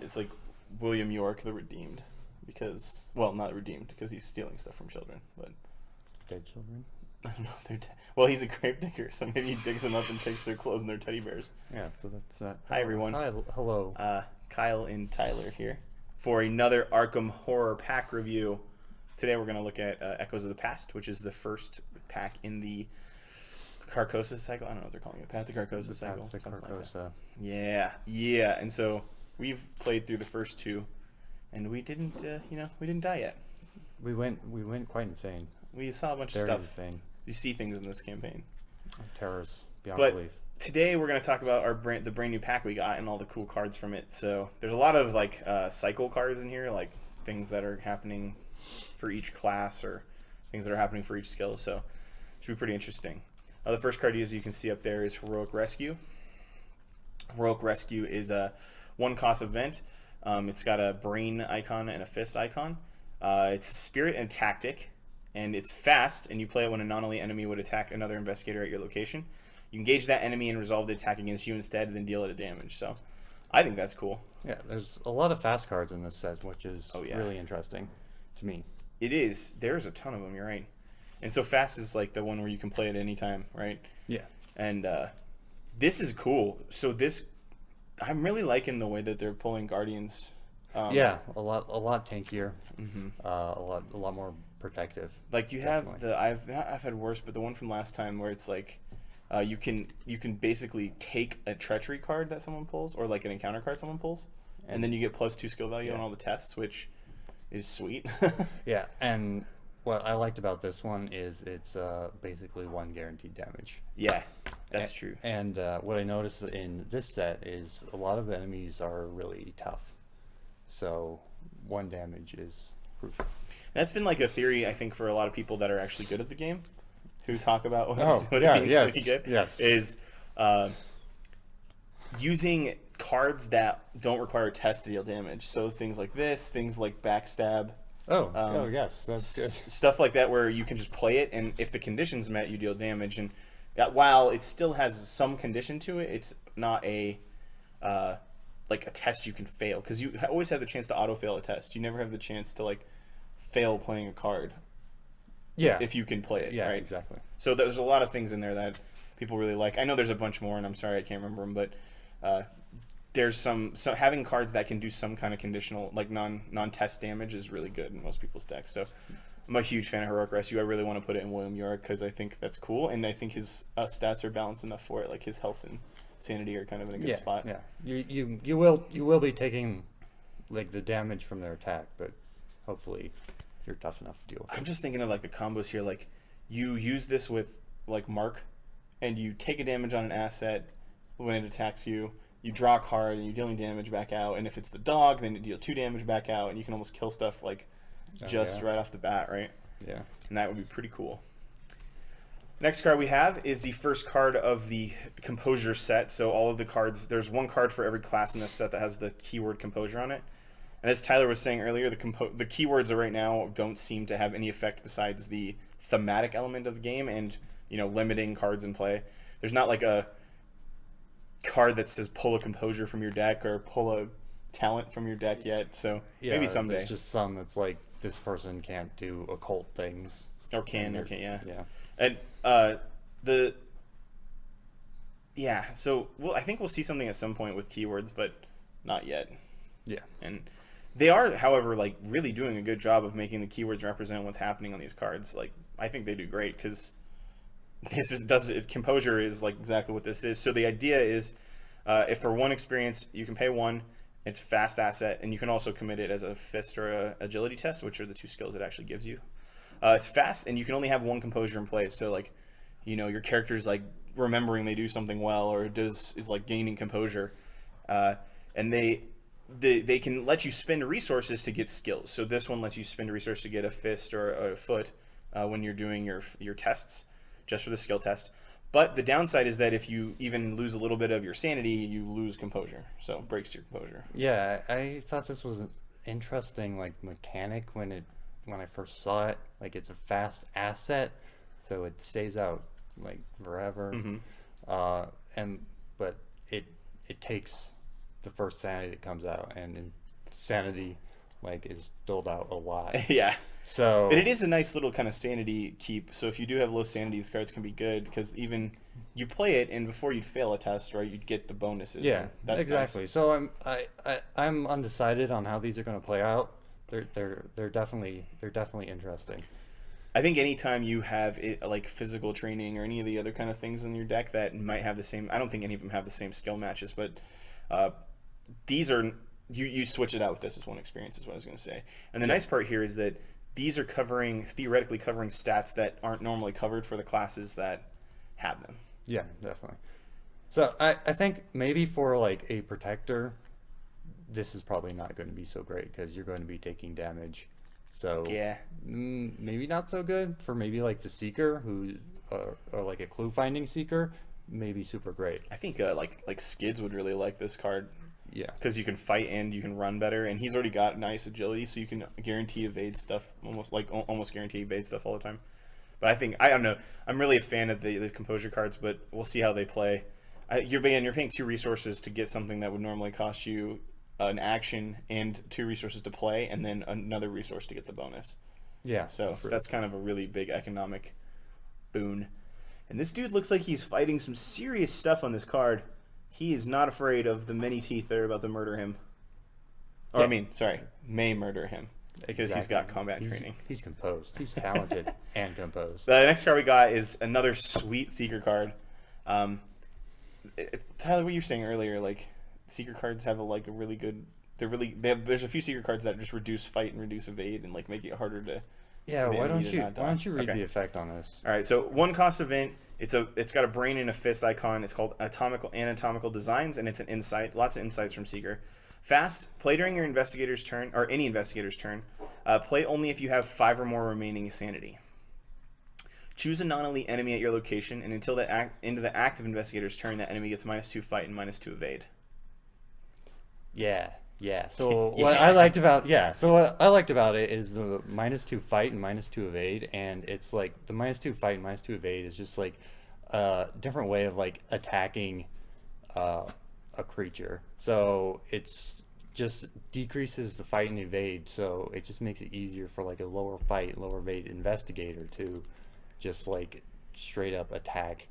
It's like William Yorick the Redeemed, because not redeemed because he's stealing stuff from children, but Dead children. I don't know if they're well, he's a gravedigger, so maybe he digs them up and takes their clothes and their teddy bears. Yeah, so that's Hi everyone. Hi, hello. Kyle and Tyler here for another Arkham horror pack review. Today we're going to look at Echoes of the Past, which is the first pack in the Carcosa cycle. I don't know what they're calling it. Path of Carcosa cycle. Carcosa. Like yeah. And so we've played through the first two, and we didn't, we didn't die yet. We went quite insane. We saw a bunch of stuff. Insane. You see things in this campaign. Terrors beyond belief. Today we're going to talk about the brand new pack we got and all the cool cards from it. So there's a lot of like cycle cards in here, like things that are happening for each class or things that are happening for each skill. So it should be pretty interesting. The first card, as you can see up there, is Heroic Rescue. Heroic Rescue is a 1-cost event. It's got a brain icon and a fist icon. It's a spirit and a tactic, and it's fast, and you play it when a non-elite enemy would attack another investigator at your location. You engage that enemy and resolve the attack against you instead, and then deal it a damage. So I think that's cool. Yeah, there's a lot of fast cards in this set, which is really interesting to me. It is. There's a ton of them, you're right. And so fast is like the one where you can play at any time, right? Yeah. And this is cool. So this, I'm really liking the way that they're pulling Guardians. Yeah, a lot tankier, a lot more protective. Like you have I've had worse, but the one from last time where it's like, you can basically take a treachery card that someone pulls, or like an encounter card someone pulls, and then you get +2 skill value on all the tests, which is sweet. Yeah, and what I liked about this one is it's basically 1 guaranteed damage. Yeah, that's true. And what I noticed in this set is a lot of the enemies are really tough, so 1 damage is crucial. That's been like a theory, I think, for a lot of people that are actually good at the game, who talk about what yeah, it means to be good, is using cards that don't require a test to deal damage. So things like this, things like backstab. Yes, that's good. Stuff like that, where you can just play it, and if the conditions met, you deal damage. And while it still has some condition to it, it's not a like a test you can fail, because you always have the chance to auto fail a test. You never have the chance to like fail playing a card. Yeah, if you can play it. Yeah, right? Exactly. So there's a lot of things in there that people really like. I know there's a bunch more, and I'm sorry I can't remember them, but there's so having cards that can do some kind of conditional, like non-test damage, is really good in most people's decks. So I'm a huge fan of Heroic Rescue. I really want to put it in William Yorick because I think that's cool, and I think his stats are balanced enough for it. Like his health and sanity are kind of in a good spot. Yeah, you will be taking like the damage from their attack, but hopefully you're tough enough to deal with it. I'm just thinking of like the combos here. Like you use this with like Mark, and you take a damage on an asset when it attacks you. You draw a card and you're dealing damage back out, and if it's the dog, then you deal 2 damage back out, and you can almost kill stuff like right off the bat, right? Yeah. And that would be pretty cool. Next card we have is the first card of the Composure set. So all of the cards, there's 1 card for every class in this set that has the keyword Composure on it. And as Tyler was saying earlier, the keywords right now don't seem to have any effect besides the thematic element of the game and limiting cards in play. There's not like a card that says pull a Composure from your deck or pull a talent from your deck yet, so maybe someday. There's just some that's like this person can't do occult things, or can't, yeah. And so I think we'll see something at some point with keywords, but not yet. Yeah. And they are, however, like really doing a good job of making the keywords represent what's happening on these cards. Like I think they do great, because Composure is like exactly what this is. So the idea is, if for 1 experience you can pay 1, it's a fast asset, and you can also commit it as a fist or a agility test, which are the 2 skills it actually gives you. It's fast, and you can only have 1 Composure in place. So like, your character's like remembering they do something well, or is like gaining Composure, and they can let you spend resources to get skills. So this one lets you spend a resource to get a fist or a foot when you're doing your tests, just for the skill test. But the downside is that if you even lose a little bit of your sanity, you lose Composure, so it breaks your Composure. Yeah, I thought this was an interesting like mechanic when I first saw it. Like it's a fast asset, so it stays out like forever. But it takes the first sanity that comes out, and in sanity like is doled out a lot. Yeah. So But it is a nice little kind of sanity keep. So if you do have low sanity, these cards can be good because even you play it, and before you'd fail a test, right, you'd get the bonuses. yeah, That's exactly. nice. So I'm undecided on how these are going to play out. They're definitely interesting. I think anytime you have it, like physical training or any of the other kind of things in your deck that might have the same, I don't think any of them have the same skill matches, but these are, you switch it out with this as one experience is what I was going to say. And the nice part here is that these are theoretically covering stats that aren't normally covered for the classes that have them. Yeah, definitely. So I think maybe for like a protector, this is probably not going to be so great because you're going to be taking damage. So Yeah. Maybe not so good for maybe like the Seeker who or like a clue finding Seeker, maybe super great. I think like Skids would really like this card Yeah. because you can fight and you can run better, and he's already got nice agility, so you can guarantee evade stuff, almost guarantee evade stuff all the time. But I don't know. I'm really a fan of the composure cards, but we'll see how they play. You're paying 2 resources to get something that would normally cost you an action and 2 resources to play, and then another resource to get the bonus. Yeah. So true. that's kind of a really big economic boon. And this dude looks like he's fighting some serious stuff on this card. He is not afraid of the many teeth that are about to murder him. Or, may murder him. Because he's got combat training. He's composed. He's talented and composed. The next card we got is another sweet Seeker card. Tyler, what you were saying earlier, like, Seeker cards have a really good... there's a few Seeker cards that just reduce fight and reduce evade and, like, make it harder to... Yeah, why don't you read Okay. the effect on this? All right, so 1 cost event. It's got a brain and a fist icon. It's called Anatomical Designs, and it's an insight. Lots of insights from Seeker. Fast. Play during your investigator's turn, or any investigator's turn. Play only if you have 5 or more remaining sanity. Choose a non-elite enemy at your location, and until the end of the active investigator's turn, that enemy gets -2 fight and -2 evade. Yeah. So what I liked about it is the -2 fight and -2 evade, and it's like the -2 fight and -2 evade is just like a different way of like attacking a creature. So it's just decreases the fight and evade, so it just makes it easier for like a lower fight, lower evade investigator to just like straight up attack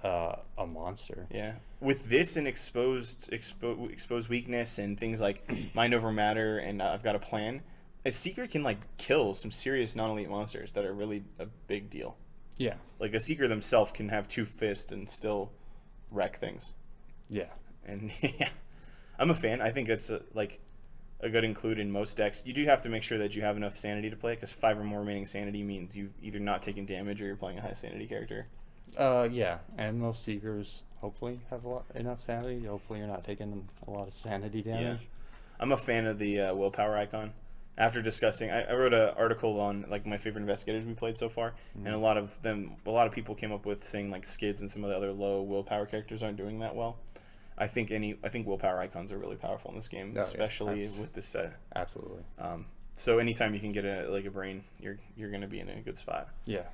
a monster. Yeah, with this and exposed weakness and things like mind over matter, and I've got a plan. A Seeker can like kill some serious non-elite monsters that are really a big deal. Yeah. Like a Seeker themselves can have 2 fists and still wreck things. Yeah. And yeah, I'm a fan. I think it's a good include in most decks. You do have to make sure that you have enough sanity to play, because 5 or more remaining sanity means you've either not taken damage or you're playing a high sanity character. Yeah, and most Seekers hopefully have enough sanity. Hopefully you're not taking a lot of sanity damage. Yeah. I'm a fan of the willpower icon. After discussing, I wrote an article on like my favorite investigators we played so far, and a lot of people came up with saying like Skids and some of the other low willpower characters aren't doing that well. I think willpower icons are really powerful in this game, especially with this set. Absolutely. So anytime you can get a brain, you're going to be in a good spot. Yeah,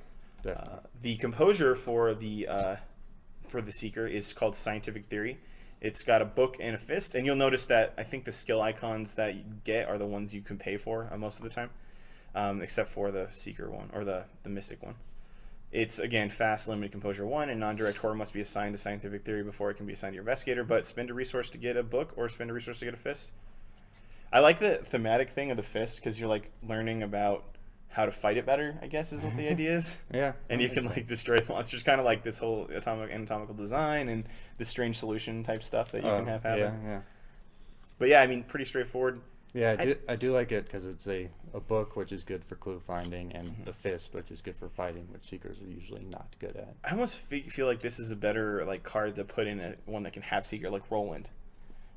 definitely. The composure for the Seeker is called Scientific Theory. It's got a book and a fist, and you'll notice that I think the skill icons that you get are the ones you can pay for most of the time, except for the Seeker one or the Mystic one. It's, again, fast, limited composure 1, and non-direct horror must be assigned to Scientific Theory before it can be assigned to your investigator, but spend a resource to get a book or spend a resource to get a fist. I like the thematic thing of the fist because you're like learning about how to fight it better, I guess is what the idea is. Yeah. And you can like destroy monsters, kind of like this whole anatomical design and the strange solution type stuff that you can have happen. Yeah. But yeah, I mean, pretty straightforward. Yeah, I do like it because it's a book, which is good for clue finding, and the fist, which is good for fighting, which Seekers are usually not good at. I almost feel like this is a better like card to put in one that can have Seeker, like Roland.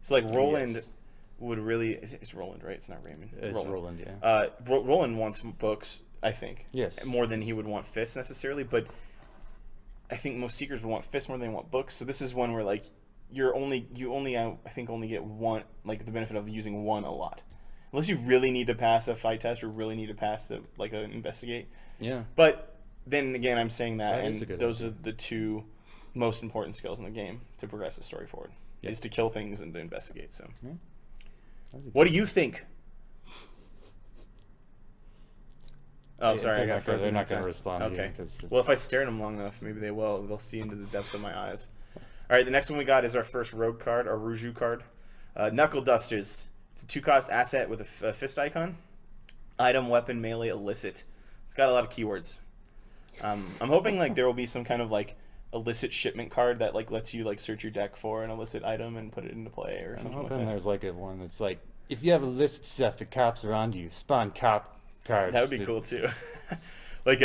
So like Roland would really it's Roland, right? It's not Raymond. It's Roland, yeah. Roland wants books, I think. Yes. More than he would want fists necessarily, but I think most Seekers would want fists more than they want books. So this is one where like you only get one, like the benefit of using one a lot, unless you really need to pass a fight test or really need to pass an investigate. Yeah. But then again, I'm saying that is a and good those idea. are the 2 most important skills in the game to progress the story forward, is to kill things and to investigate. So What do you think? Oh, sorry. They're not going to respond. Okay. Well, if I stare at them long enough, maybe they will. They'll see into the depths of my eyes. All right, the next one we got is our first rogue card, our Ruju card. Knuckle Dusters. It's a 2-cost asset with a fist icon. Item, weapon, melee, illicit. It's got a lot of keywords. I'm hoping like there will be some kind of like illicit shipment card that like lets you like search your deck for an illicit item and put it into play or something like that. I'm hoping there's like a one that's like, if you have illicit stuff that cops are onto you, spawn cop cards. That would be cool too. Like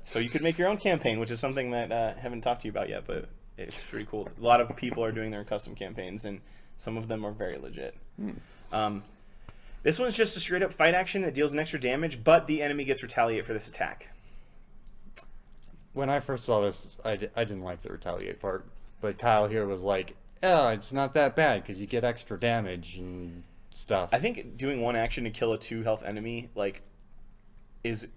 so you could make your own campaign, which is something that I haven't talked to you about yet, but it's pretty cool. A lot of people are doing their custom campaigns, and some of them are very legit. This one's just a straight up fight action that deals an extra damage, but the enemy gets retaliate for this attack. When I first saw this, I didn't like the retaliate part, but Kyle here was like, oh, it's not that bad because you get extra damage and stuff. I think doing one action to kill a 2 health enemy like is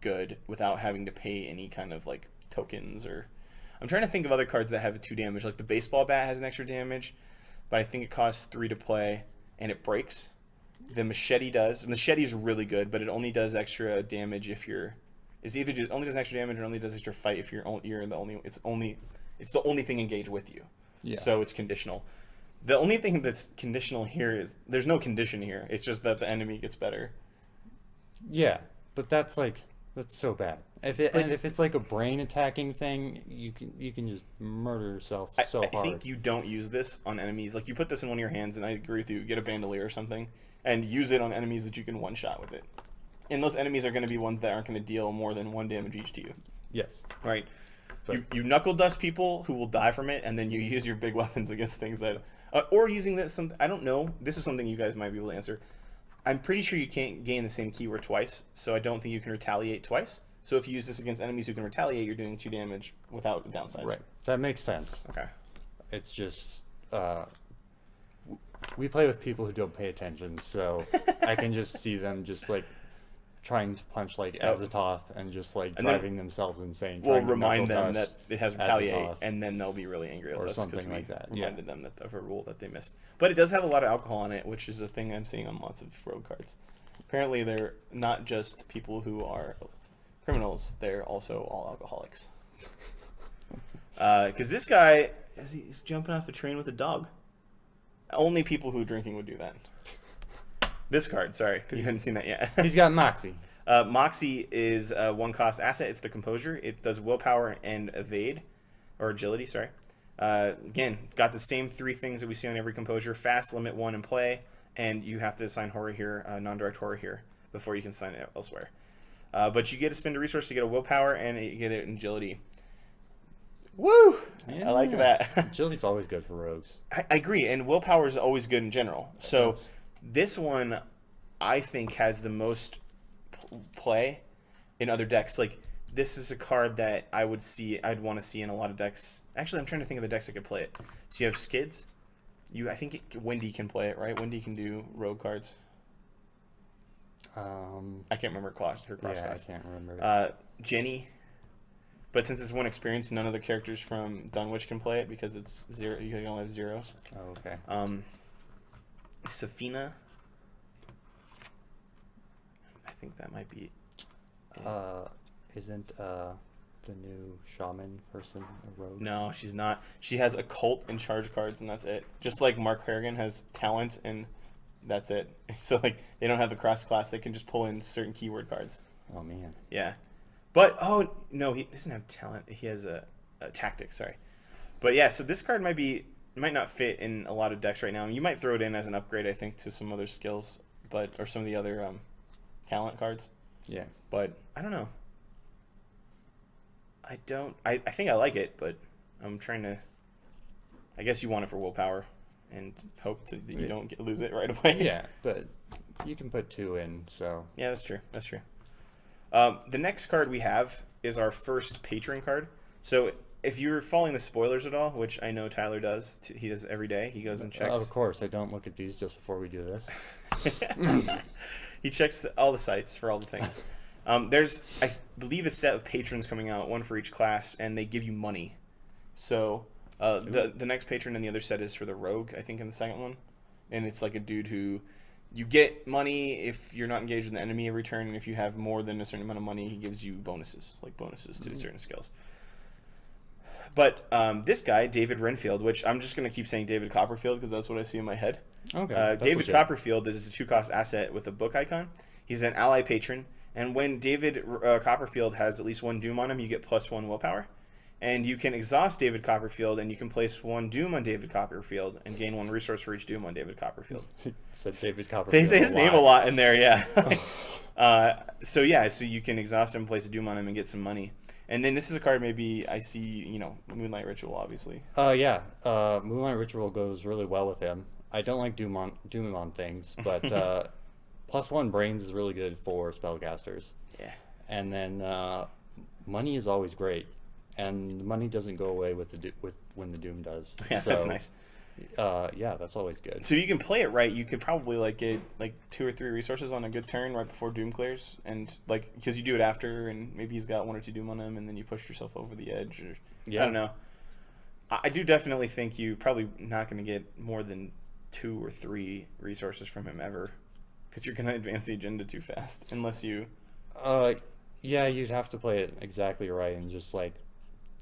good without having to pay any kind of like tokens or. I'm trying to think of other cards that have 2 damage. Like the baseball bat has an extra damage, but I think it costs 3 to play and it breaks. The machete does. Machete's really good, but it only does extra damage if you're. It only does extra damage or only does extra fight if you're the only. It's the only thing engaged with you. Yeah. So it's conditional. The only thing that's conditional here is there's no condition here. It's just that the enemy gets better. Yeah, but that's so bad. If it's like a brain attacking thing, you can just murder yourself so hard. I think you don't use this on enemies. Like you put this in one of your hands, and I agree with you. Get a bandolier or something, and use it on enemies that you can one shot with it. And those enemies are going to be ones that aren't going to deal more than 1 damage each to you. Yes. Right. But you knuckle dust people who will die from it, and then you use your big weapons against things that, or using this. I don't know. This is something you guys might be able to answer. I'm pretty sure you can't gain the same keyword twice, so I don't think you can retaliate twice. So if you use this against enemies who can retaliate, you're doing 2 damage without the downside. Right. That makes sense. Okay. It's just we play with people who don't pay attention, so I can just see them just like trying to punch like Azathoth and just like driving themselves insane. We'll remind them that it has retaliate, Azathoth, and then they'll be really angry with us because we like that. reminded them of a rule that they missed. But it does have a lot of alcohol on it, which is a thing I'm seeing on lots of rogue cards. Apparently, they're not just people who are criminals; they're also all alcoholics. Because this guy, he's jumping off a train with a dog. Only people who are drinking would do that. This card, sorry, you hadn't seen that yet. He's got Moxie. Moxie is a 1-cost asset. It's the composure. It does willpower and evade, or agility. Sorry. Again, got the same 3 things that we see on every composure: fast, limit 1, and play. And you have to assign horror here, non-direct horror here, before you can assign it elsewhere. But you get to spend a resource to get a willpower, and you get an agility. Woo! Yeah. I like that. Agility's always good for rogues. I agree, and willpower is always good in general. So this one, I think, has the most play in other decks. Like, this is a card that I'd want to see in a lot of decks. Actually, I'm trying to think of the decks that could play it. So you have Skids. I think Wendy can play it, right? Wendy can do rogue cards. I can't remember her cross class. I can't remember. Jenny. But since it's 1 experience, none of the characters from Dunwich can play it because it's 0. You can only have zeros. Oh, okay. Safina. I think that might be. Isn't the new shaman person a rogue? No, she's not. She has occult and charge cards, and that's it. Just like Mark Harrigan has talent, and that's it. So like they don't have a cross class; they can just pull in certain keyword cards. Oh man. Yeah, but no, he doesn't have talent. He has a tactics. Sorry, but yeah. So this card might not fit in a lot of decks right now. You might throw it in as an upgrade, I think, to some other skills, or some of the other talent cards. Yeah. But I don't know. I think I like it, but I'm trying to. I guess you want it for willpower, and hope that you don't lose it right away. Yeah, but you can put 2 in, so. Yeah, that's true. That's true. The next card we have is our first Patron card. So if you're following the spoilers at all, which I know Tyler does, he does every day. He goes and checks. Of course, I don't look at these just before we do this. He checks all the sites for all the things. There's, I believe, a set of patrons coming out, 1 for each class, and they give you money. So the next patron in the other set is for the rogue, I think, in the second one. and it's like a dude who you get money if you're not engaged with the enemy every turn, and if you have more than a certain amount of money, he gives you bonuses to certain skills. But this guy, David Renfield, which I'm just going to keep saying David Copperfield because that's what I see in my head. Okay. David legit. Copperfield is a 2-cost asset with a book icon. He's an ally patron, and when David Copperfield has at least 1 Doom on him, you get +1 willpower. And you can exhaust David Copperfield, and you can place 1 Doom on David Copperfield and gain 1 resource for each Doom on David Copperfield. Said David Copperfield. They say his name a lot in there, yeah. So you can exhaust him, place a Doom on him, and get some money. And then this is a card maybe I see, Moonlight Ritual, obviously. Yeah. Moonlight Ritual goes really well with him. I don't like Doom on things, but +1 brains is really good for spellcasters. Yeah. And then money is always great, and the money doesn't go away with when the Doom does. Yeah, so, that's nice. Yeah, that's always good. So you can play it right. You could probably get 2 or 3 resources on a good turn right before Doom clears, and because you do it after, and maybe he's got 1 or 2 Doom on him, and then you push yourself over the edge. Or, yeah. I don't know. I do definitely think you probably not going to get more than 2 or 3 resources from him ever, because you're going to advance the agenda too fast, unless you. Yeah, you'd have to play it exactly right and just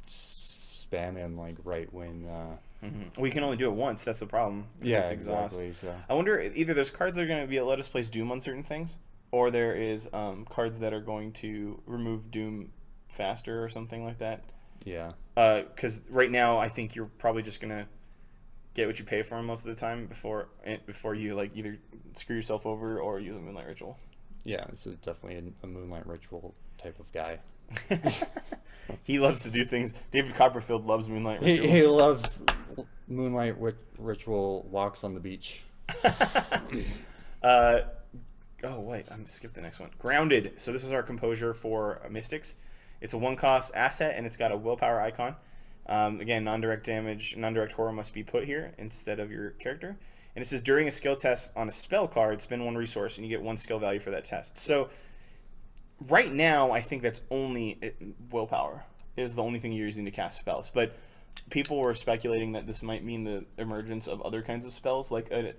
spam him right when. We can only do it once. That's the problem. Yeah, it's exhaust. exactly. So. I wonder either there's cards that are going to be let us place Doom on certain things, or there is cards that are going to remove Doom faster or something like that. Yeah. Because right now I think you're probably just gonna get what you pay for him most of the time before you either screw yourself over or use a Moonlight Ritual. Yeah, this is definitely a Moonlight Ritual type of guy. He loves to do things. David Copperfield loves Moonlight Rituals. He loves Moonlight Ritual walks on the beach. Oh wait, I'm skipped the next one. Grounded. So this is our composure for Mystics. It's a 1-cost asset, and it's got a willpower icon. Again, non-direct damage, non-direct horror must be put here instead of your character. And it says during a skill test on a spell card, spend 1 resource, and you get 1 skill value for that test. So right now, I think that's only willpower is the only thing you're using to cast spells. But people were speculating that this might mean the emergence of other kinds of spells, like I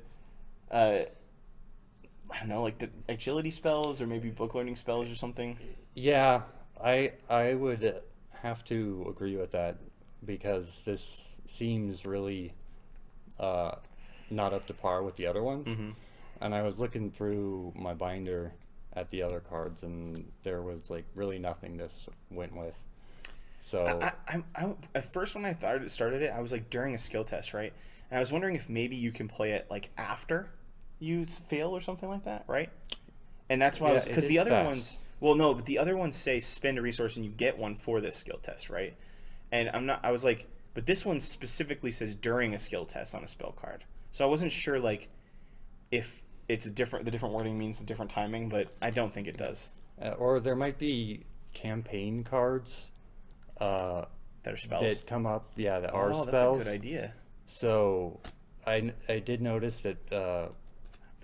don't know, like the agility spells or maybe book learning spells or something. Yeah, I would have to agree with that, because this seems really not up to par with the other ones. Mm-hmm. And I was looking through my binder at the other cards, and there was really nothing this went with. So I at first when I thought it started it, I was during a skill test, right? And I was wondering if maybe you can play it after you fail or something like that, right? And that's why because the other ones, well, no, but the other ones say spend a resource and you get 1 for this skill test, right? And I was but this one specifically says during a skill test on a spell card. So I wasn't sure if it's the different wording means a different timing, but I don't think it does. Or there might be campaign cards that are spells that come up, that are spells. That's a good idea. So I did notice that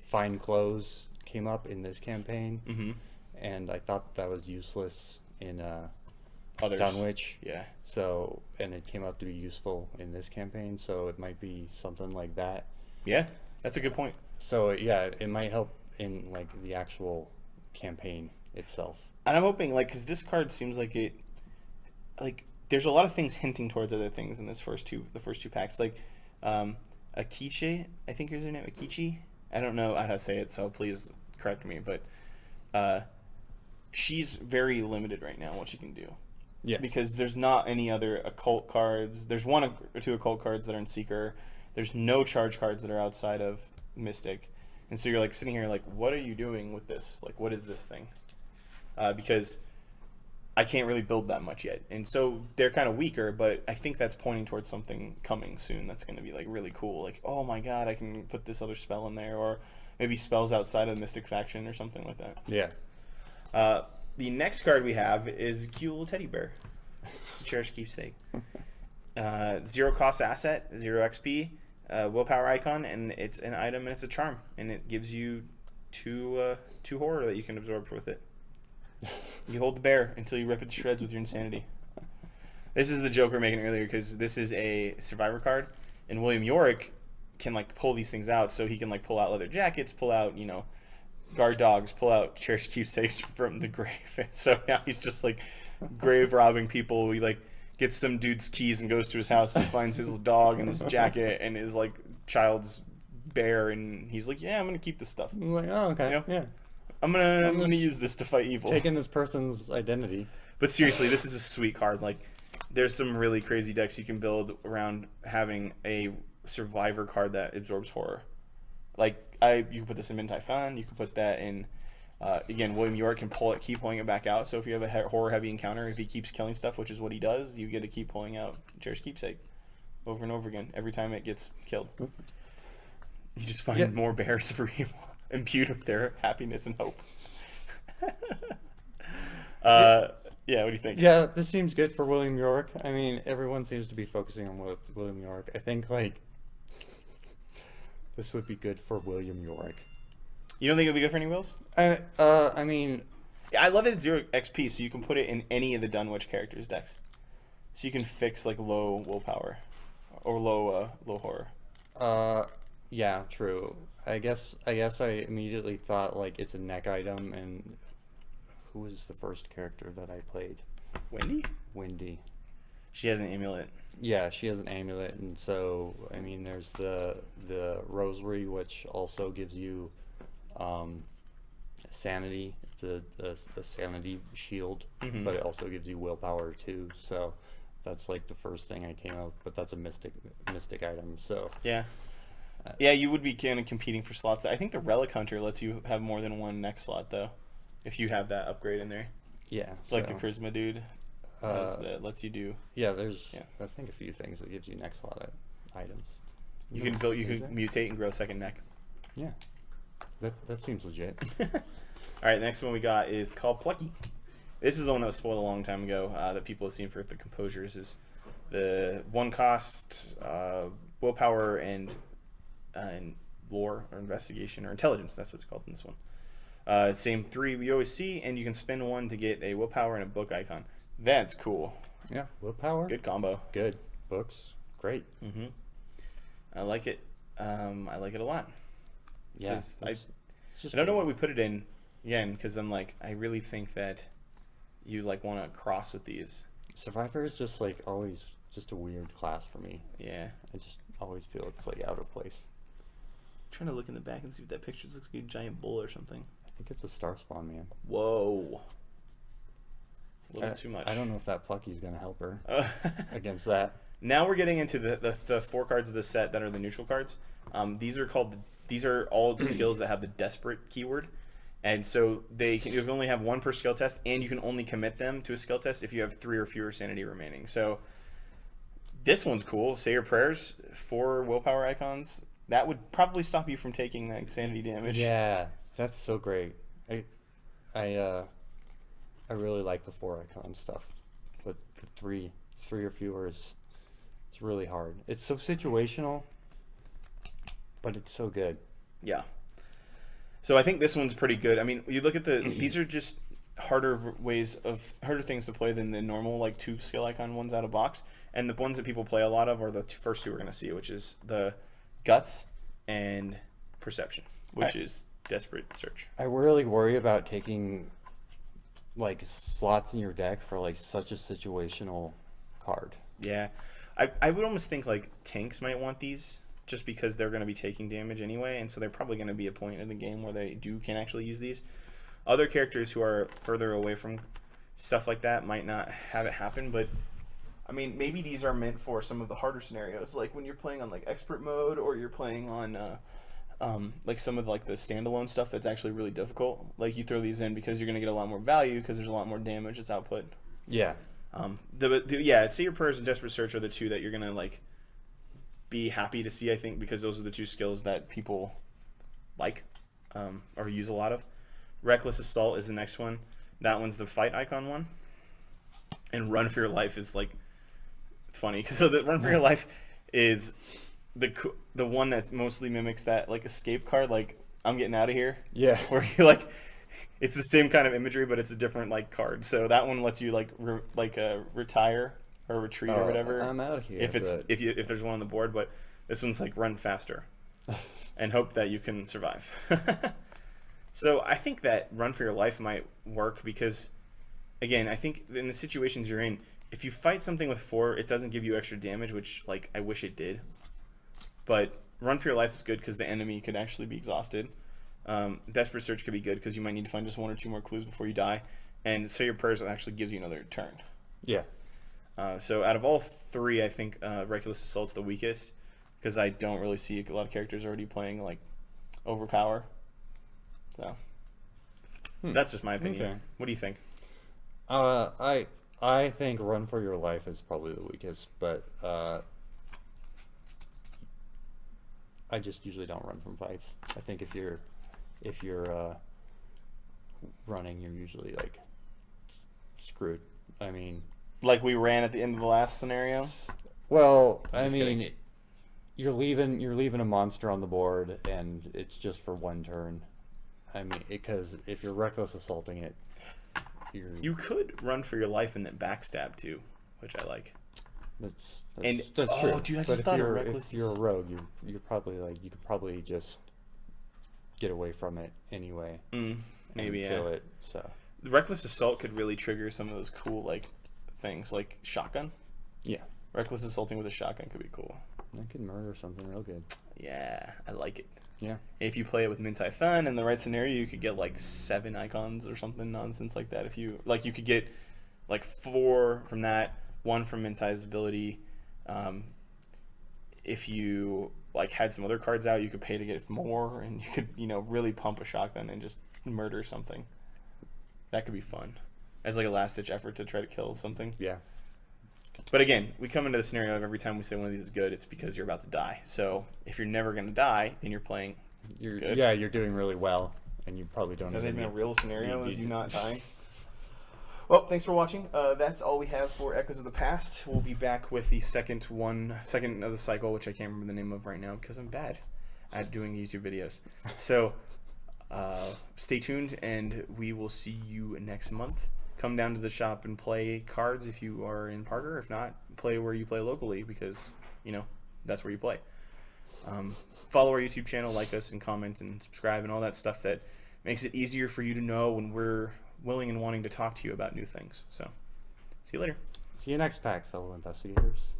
Fine Clothes came up in this campaign, and I thought that was useless in Dunwich. Yeah. So, and it came up to be useful in this campaign, so it might be something like that. Yeah, that's a good point. So yeah, it might help in the actual campaign itself. And I'm hoping because this card seems like it, there's a lot of things hinting towards other things in the first two packs. Akichi, I think is her name. Akichi. I don't know how to say it, so please correct me. But she's very limited right now what she can do. Yeah. Because there's not any other occult cards. There's 1 or 2 occult cards that are in Seeker. There's no charge cards that are outside of Mystic. And so you're sitting here what are you doing with this? What is this thing? Because I can't really build that much yet. And so they're kind of weaker, but I think that's pointing towards something coming soon that's going to be really cool. Oh my god, I can put this other spell in there, or maybe spells outside of the Mystic faction or something like that. Yeah. The next card we have is cute little teddy bear. It's a Cherish Keepsake. 0-cost asset, 0 XP, willpower icon, and it's an item and it's a charm, and it gives you 2 horror that you can absorb with it. You hold the bear until you rip it to shreds with your insanity. This is the joke we were making earlier, because this is a survivor card, and William Yorick can like pull these things out, so he can like pull out leather jackets, pull out, you know, guard dogs, pull out Cherish keepsakes from the grave. And so now he's just like grave robbing people. He like gets some dude's keys and goes to his house and finds his dog and his jacket and his like child's bear, and he's like, yeah, I'm gonna keep this stuff. I'm like, oh, okay, You know? yeah. I'm gonna use this to fight evil. Taking this person's identity. But seriously, this is a sweet card. Like, there's some really crazy decks you can build around having a survivor card that absorbs horror. Like, you can put this in Midnight Typhon. You can put that in. Again, William Yorick can keep pulling it back out. So if you have a horror-heavy encounter, if he keeps killing stuff, which is what he does, you get to keep pulling out Cherish Keepsake over and over again every time it gets killed. You just find more bears for people, imbued with their happiness and hope. Yeah, what do you think? Yeah, this seems good for William Yorick. I mean, everyone seems to be focusing on William Yorick. I think, like, this would be good for William Yorick. You don't think it would be good for anyone else? I mean... Yeah, I love it at 0 XP, so you can put it in any of the Dunwich characters' decks. So you can fix, like, low willpower. Or low horror. Yeah, true. I guess I immediately thought, like, it's a neck item, and... Who was the first character that I played? Wendy? Wendy. She has an amulet. Yeah, she has an amulet, and so I mean, there's the rosary, which also gives you sanity. It's a sanity shield, but it also gives you willpower too. So that's like the first thing I came up. But that's a mystic item. So yeah, yeah, you would be kind of competing for slots. I think the Relic Hunter lets you have more than one neck slot though. If you have that upgrade in there. Yeah. Like the Charisma dude that lets you do. Yeah, there's I think a few things that gives you next slot items. You can mutate and grow second neck. Yeah. That seems legit. Alright, the next one we got is called Plucky. This is the one that was spoiled a long time ago that people have seen for the composures. Is the 1 cost willpower and lore or investigation or intelligence. That's what it's called in this one. Same 3 we always see, and you can spend 1 to get a willpower and a book icon. That's cool. Yeah, willpower. Good combo. Good. Books. Great. I like it. I like it a lot. Yeah. I don't know what we put it in again, because I'm like, I really think that you like want to cross with these. Survivor is just like always just a weird class for me. Yeah. I just always feel it's like out of place. I'm trying to look in the back and see if that picture looks like a giant bull or something. I think it's a star spawn, man. Whoa. It's a little too much. I don't know if that Plucky's gonna help her against that. Now we're getting into the 4 cards of the set that are the neutral cards. These are all skills that have the desperate keyword, and so you can only have 1 per skill test, and you can only commit them to a skill test if you have 3 or fewer sanity remaining. So this one's cool. Say your prayers, 4 willpower icons. That would probably stop you from taking that sanity damage. Yeah, that's so great. I really like the 4 icon stuff, but the 3 or fewer it's really hard. It's so situational, but it's so good. Yeah. So I think this one's pretty good. I mean, you look at these are just harder things to play than the normal like 2 skill icon ones out of box, and the ones that people play a lot of are the first 2 we're gonna see, which is the Guts and Perception, which is Desperate Search. I really worry about taking like slots in your deck for like such a situational card. Yeah, I would almost think like tanks might want these just because they're going to be taking damage anyway, and so they're probably going to be a point in the game where they can actually use these. Other characters who are further away from stuff like that might not have it happen, but I mean, maybe these are meant for some of the harder scenarios, like when you're playing on like expert mode, or you're playing on like some of like the standalone stuff that's actually really difficult. Like you throw these in because you're going to get a lot more value because there's a lot more damage that's output. Yeah. Say your prayers and Desperate Search are the 2 that you're going to like be happy to see, I think, because those are the 2 skills that people like or use a lot of. Reckless Assault is the next one. That one's the fight icon one. And Run for Your Life is like funny. So the Run for Your Life is the one that mostly mimics that like escape card, like I'm getting out of here. Yeah. Where you like, it's the same kind of imagery, but it's a different like card. So that one lets you like retire or retreat or whatever. I'm out here. If there's one on the board, but this one's like run faster, and hope that you can survive. So I think that run for your life might work because, again, I think in the situations you're in, if you fight something with 4, it doesn't give you extra damage, which like I wish it did. But run for your life is good because the enemy could actually be exhausted. Desperate Search could be good because you might need to find just 1 or 2 more clues before you die. And Say Your Prayers actually gives you another turn. Yeah. So out of all 3, I think Reckless Assault's the weakest because I don't really see a lot of characters already playing like Overpower. So that's just my opinion. Okay. What do you think? I think Run for Your Life is probably the weakest, but I just usually don't run from fights. I think if you're running, you're usually like screwed. I mean, like we ran at the end of the last scenario. Well, Just kidding. you're leaving a monster on the board, and it's just for 1 turn. I mean, because if you're reckless assaulting it, You could run for your life and then backstab too, which I like. That's oh, true. dude, I But just if thought of you're reckless. if you're a rogue, you're probably like you could probably just get away from it anyway. Maybe and kill it. So The Reckless Assault could really trigger some of those cool like things, like shotgun. yeah, Reckless assaulting with a shotgun could be cool. that could murder something real good. Yeah, I like it. Yeah. If you play it with Mintai Fun in the right scenario, you could get like 7 icons or something nonsense like that. If you like, you could get like 4 from that, 1 from Mintai's ability. If you like had some other cards out, you could pay to get more, and you could really pump a shotgun and just murder something. That could be fun as like a last ditch effort to try to kill something. Yeah. But again, we come into the scenario of every time we say one of these is good, it's because you're about to die. So if you're never going to die, then you're playing good. Yeah, you're doing really well, and you probably don't. Is that have even a any- real scenario? Is you- you not dying? Well, thanks for watching. That's all we have for Echoes of the Past. We'll be back with the second of the cycle, which I can't remember the name of right now because I'm bad at doing YouTube videos. So stay tuned, and we will see you next month. Come down to the shop and play cards if you are in Parker. If not, play where you play locally because, that's where you play. Follow our YouTube channel, like us, and comment and subscribe and all that stuff that makes it easier for you to know when we're willing and wanting to talk to you about new things. So, see you later. See you next pack, fellow investigators.